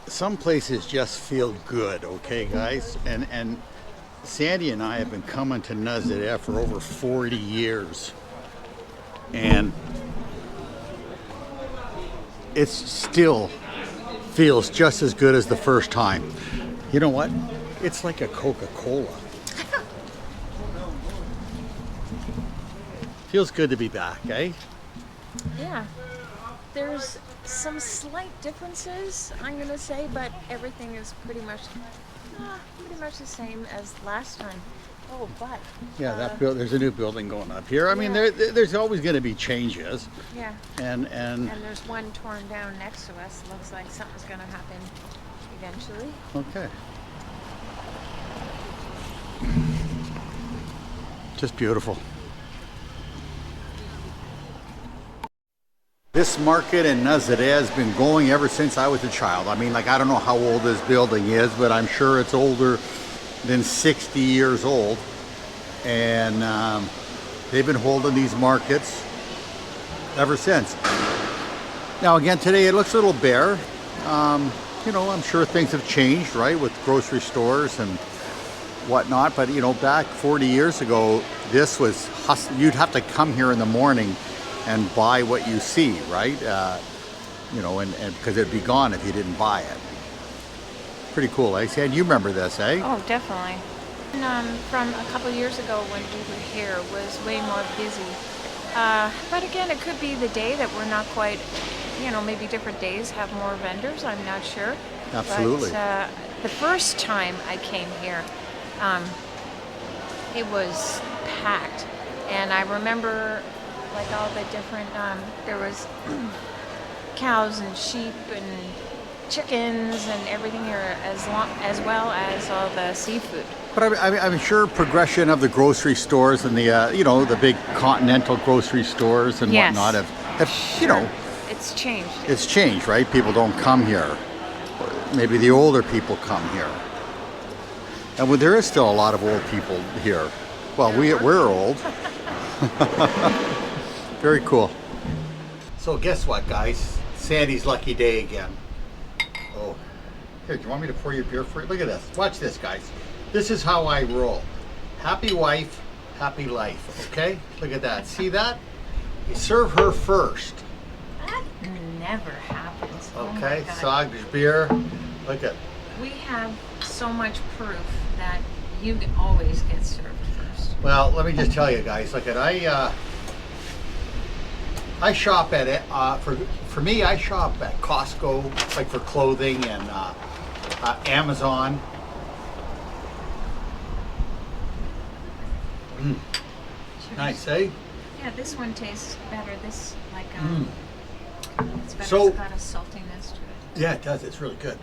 some places just feel good, okay, guys? And Sandy and I have been coming to Nazare for over 40 years. And it still feels just as good as the first time. You know what? It's like a Coca-Cola. Feels good to be back, eh? Yeah, there's some slight differences, I'm gonna say, but everything is pretty much the same as last time. Oh, but Yeah, there's a new building going up here. I mean, yeah. there's always going to be changes, Yeah, and and there's one torn down next to us. Looks like something's gonna happen eventually. okay, just beautiful. This market in Nazare has been going ever since I was a child. I mean, like, I don't know how old this building is, but I'm sure it's older than 60 years old. And they've been holding these markets ever since. Now, again, today it looks a little bare. You know, I'm sure things have changed, right, with grocery stores and whatnot. But, you know, back 40 years ago, this was, you'd have to come here in the morning and buy what you see, right? You know, and because it'd be gone if you didn't buy it. Pretty cool, eh? And you remember this, eh? Oh, definitely. And, from a couple years ago when we were here was way more busy. But again, it could be the day that we're not quite, you know, maybe different days have more vendors, I'm not sure. Absolutely. But the first time I came here, it was packed. And I remember like all the different, there was cows and sheep and chickens and everything here, as well as all the seafood. But I'm sure progression of the grocery stores and the, you know, the big continental grocery stores and Yes. whatnot have you know, It's changed. it's changed, right? People don't come here. Maybe the older people come here. And there is still a lot of old people here. Well, we're old. Very cool. So guess what, guys? Sandy's lucky day again. Oh, here, do you want me to pour your beer for you? Look at this. Watch this, guys. This is how I roll. Happy wife, happy life, okay? Look at that. See that? You serve her first. That never happens. Oh my Okay, God. Sag's beer. Look at. We have so much proof that you always get served first. Well, let me just tell you guys. Look at I shop at it. For me, I shop at Costco, like for clothing, and Amazon. Cheers. Nice, eh? Yeah, this one tastes better. This, like, it's better. So- It's got a saltiness to it. Yeah, it does. It's really good.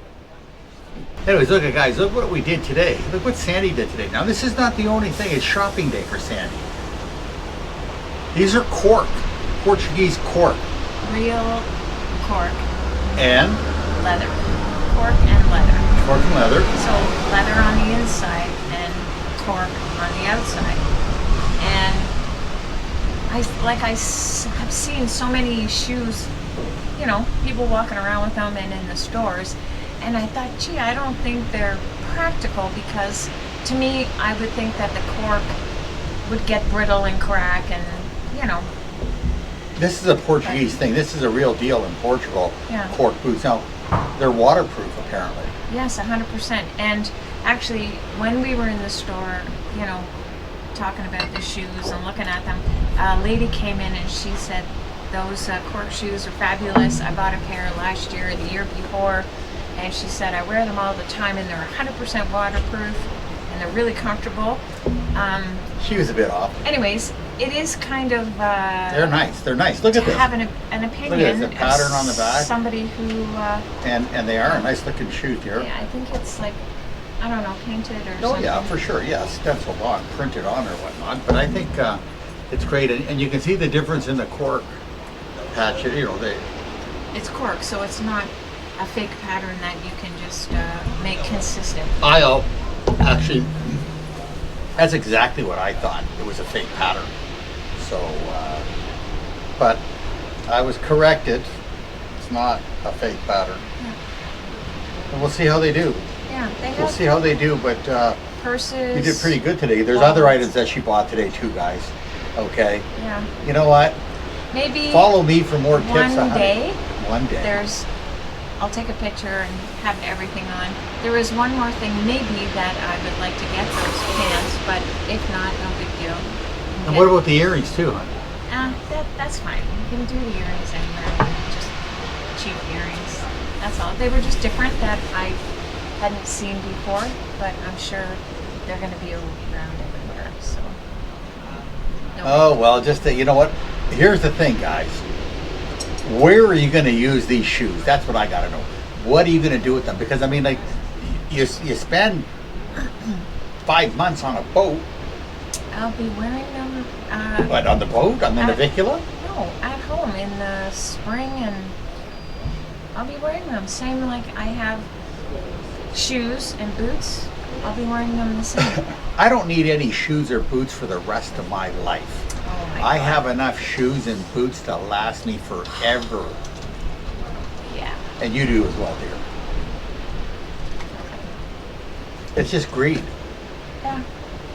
Anyways, look at guys. Look what we did today. Look what Sandy did today. Now, this is not the only thing. It's shopping day for Sandy. These are cork, Portuguese cork, Real cork, and leather. Cork and leather. cork and leather. So leather on the inside and cork on the outside. And have seen so many shoes, you know, people walking around with them and in the stores. And I thought, gee, I don't think they're practical because to me, I would think that the cork would get brittle and crack and, you know. This is a Portuguese thing. This is a real deal in Portugal. Yeah. Cork boots. Now, they're waterproof apparently. Yes, 100%. And actually, when we were in the store, you know, talking about the shoes and looking at them, a lady came in and she said, those cork shoes are fabulous. I bought a pair last year, the year before, and she said, I wear them all the time and they're 100% waterproof and they're really comfortable. She was a bit off. Anyways, it is kind of... They're nice. They're nice. Look at to this. have an opinion. Look at this, the pattern on the back. Somebody who... And they are a nice looking shoes here. yeah, I think it's like, I don't know, painted or Oh something. yeah, for sure. Yeah, stenciled on, printed on or whatnot. But I think it's great, and you can see the difference in the cork patch. You know, It's cork, so it's not a fake pattern that you can just make consistent. Actually, that's exactly what I thought. It was a fake pattern. So, but I was corrected. It's not a fake pattern. Yeah. And we'll see how they do. Yeah, they have We'll see how they do, but purses. you did pretty good today. There's other items that she bought today too, guys. Okay. Yeah. You know what? Maybe Follow me for more tips. one day. One day. I'll take a picture and have everything on. There is one more thing maybe that I would like to get, those pants, but if not, no big deal. And what about the earrings too, hon? That's fine. You can do the earrings anywhere. Just cheap earrings. That's all. They were just different that I hadn't seen before, but I'm sure they're going to be around everywhere. So. No Oh well, just you know what? Here's the thing, guys. Where are you going to use these shoes? That's what I got to know. What are you going to do with them? Because I mean, like, you spend 5 months on a boat. I'll be wearing them. What, on the boat? On the Navicula? No, at home in the spring, and I'll be wearing them. Same like I have shoes and boots. I'll be wearing them the same. I don't need any shoes or boots for the rest of my life. Oh my I God. have enough shoes and boots to last me forever. Yeah. And you do as well, dear. It's just greed. Yeah.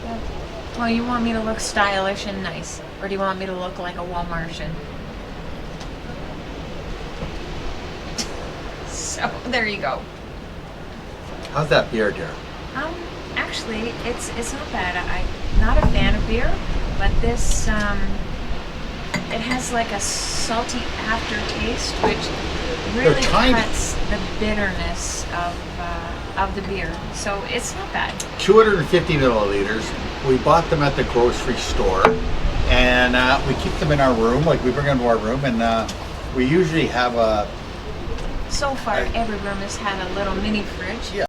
Yeah. Well, you want me to look stylish and nice, or do you want me to look like a Walmartian? So there you go. How's that beer, dear? Actually, it's not bad. I'm not a fan of beer, but this it has like a salty aftertaste, which really tiny. cuts the bitterness of the beer. So it's not bad. 250 milliliters. We bought them at the grocery store, and we keep them in our room. Like, we bring them to our room, and we usually have a. So far, every room has had a little mini fridge. Yeah.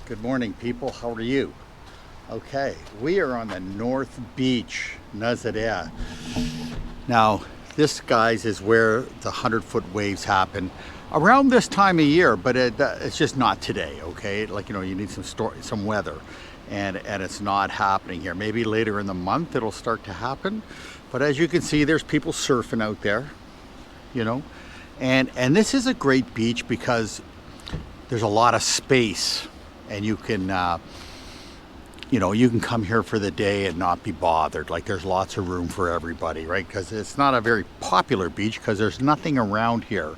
Good morning, people. How are you? Okay, we are on the North Beach, Nazare. Now, this, guys, is where the 100-foot waves happen around this time of year, but it's just not today, okay? Like, you know, you need some weather, and it's not happening here. Maybe later in the month it'll start to happen, but as you can see, there's people surfing out there, you know? And this is a great beach because there's a lot of space, and you can you know, you can come here for the day and not be bothered. Like, there's lots of room for everybody, right? Because it's not a very popular beach because there's nothing around here.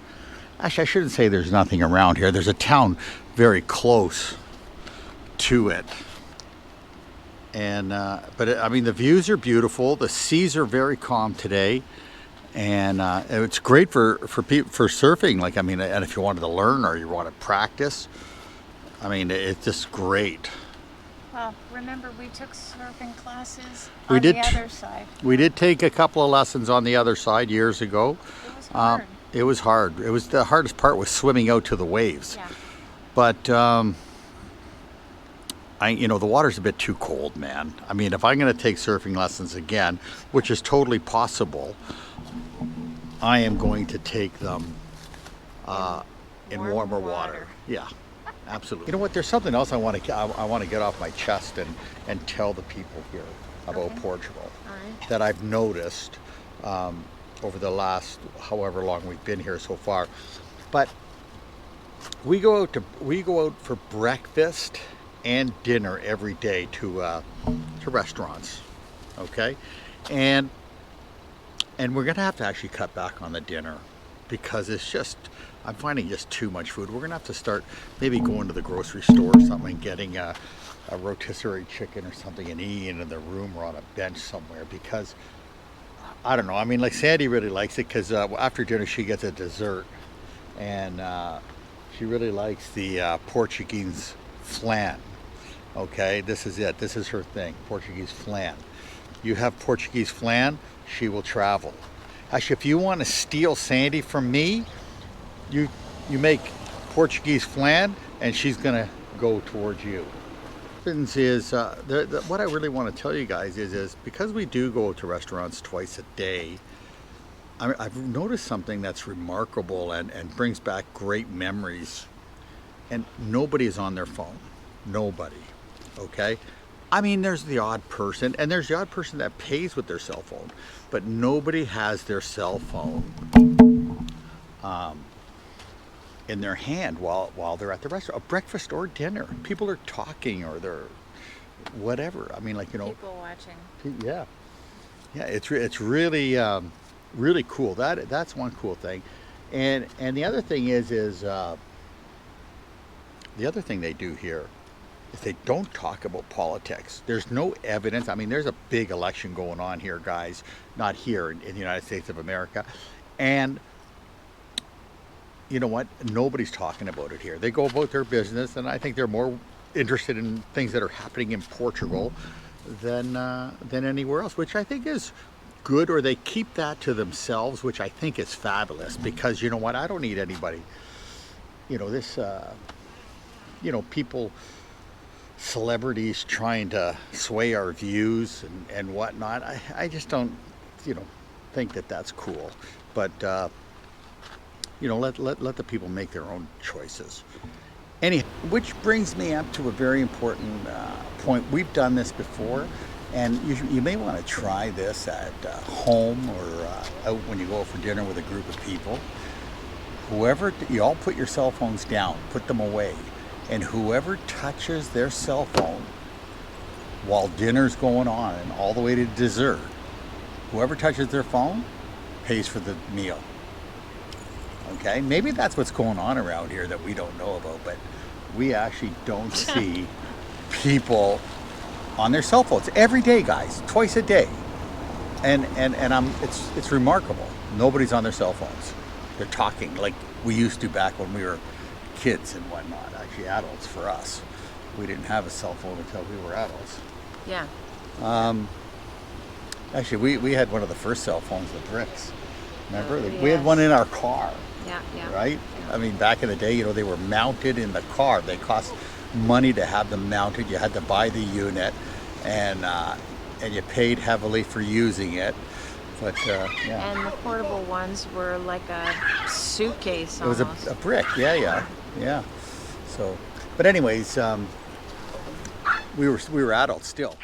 Actually, I shouldn't say there's nothing around here. There's a town very close to it. And but I mean, the views are beautiful. The seas are very calm today, and it's great for surfing. Like, I mean, and if you wanted to learn or you want to practice, I mean, it's just great. Well, remember we took surfing classes We on did the other side. We did take a couple of lessons on the other side years ago. It was hard. It was hard. It was the hardest part was swimming out to the waves. Yeah. But you know, the water's a bit too cold, man. I mean, if I'm going to take surfing lessons again, which is totally possible, I am going to take them in warmer water. Yeah, absolutely. You know what? There's something else I want to get off my chest and tell the people here. about Okay. Portugal All right. that I've noticed over the last however long we've been here so far. But we go out for breakfast and dinner every day to restaurants, okay, and we're gonna have to actually cut back on the dinner because it's just I'm finding just too much food. We're gonna have to start maybe going to the grocery store or something, and getting a rotisserie chicken or something, and eating in the room or on a bench somewhere because I don't know. I mean, like Sandy really likes it because after dinner she gets a dessert, and she really likes the Portuguese flan. Okay, this is it. This is her thing, Portuguese flan. You have Portuguese flan, she will travel. Actually, if you want to steal Sandy from me, you make Portuguese flan, and she's gonna go towards you. What happens is what I really want to tell you guys is because we do go to restaurants twice a day. I've noticed something that's remarkable and brings back great memories. And nobody is on their phone. Nobody. Okay? I mean, there's the odd person, and there's the odd person that pays with their cell phone, but nobody has their cell phone in their hand while they're at the restaurant, a breakfast or dinner. People are talking or they're whatever. I mean, like, you know, People watching. yeah, yeah. It's really really cool. That's one cool thing, and the other thing is the other thing they do here is they don't talk about politics. There's no evidence. I mean, there's a big election going on here, guys. Not here in the United States of America, and you know what? Nobody's talking about it here. They go about their business, and I think they're more interested in things that are happening in Portugal than anywhere else, which I think is good. Or they keep that to themselves, which I think is fabulous. Because you know what? I don't need anybody. You know this. You know, people, celebrities trying to sway our views and whatnot. I just don't, you know, think that that's cool. But you know, let the people make their own choices. Anyhow, which brings me up to a very important point. We've done this before, and you may want to try this at home or out when you go out for dinner with a group of people. Whoever, you all put your cell phones down, put them away, and whoever touches their cell phone while dinner's going on and all the way to dessert, whoever touches their phone pays for the meal. Okay, maybe that's what's going on around here that we don't know about, but we actually don't see people on their cell phones every day, guys, twice a day, and it's remarkable. Nobody's on their cell phones. They're talking like we used to back when we were kids and whatnot. Actually, adults for us, we didn't have a cell phone until we were adults. Yeah. Actually, we had one of the first cell phones, the bricks. Remember? Oh, We had one yes. in our car. Yeah. Right? I mean, back in the day, you know, they were mounted in the car. They cost money to have them mounted. You had to buy the unit, and you paid heavily for using it. But yeah, And the portable ones were like a suitcase it was almost. a brick. Yeah. So, but anyways, we were adults still.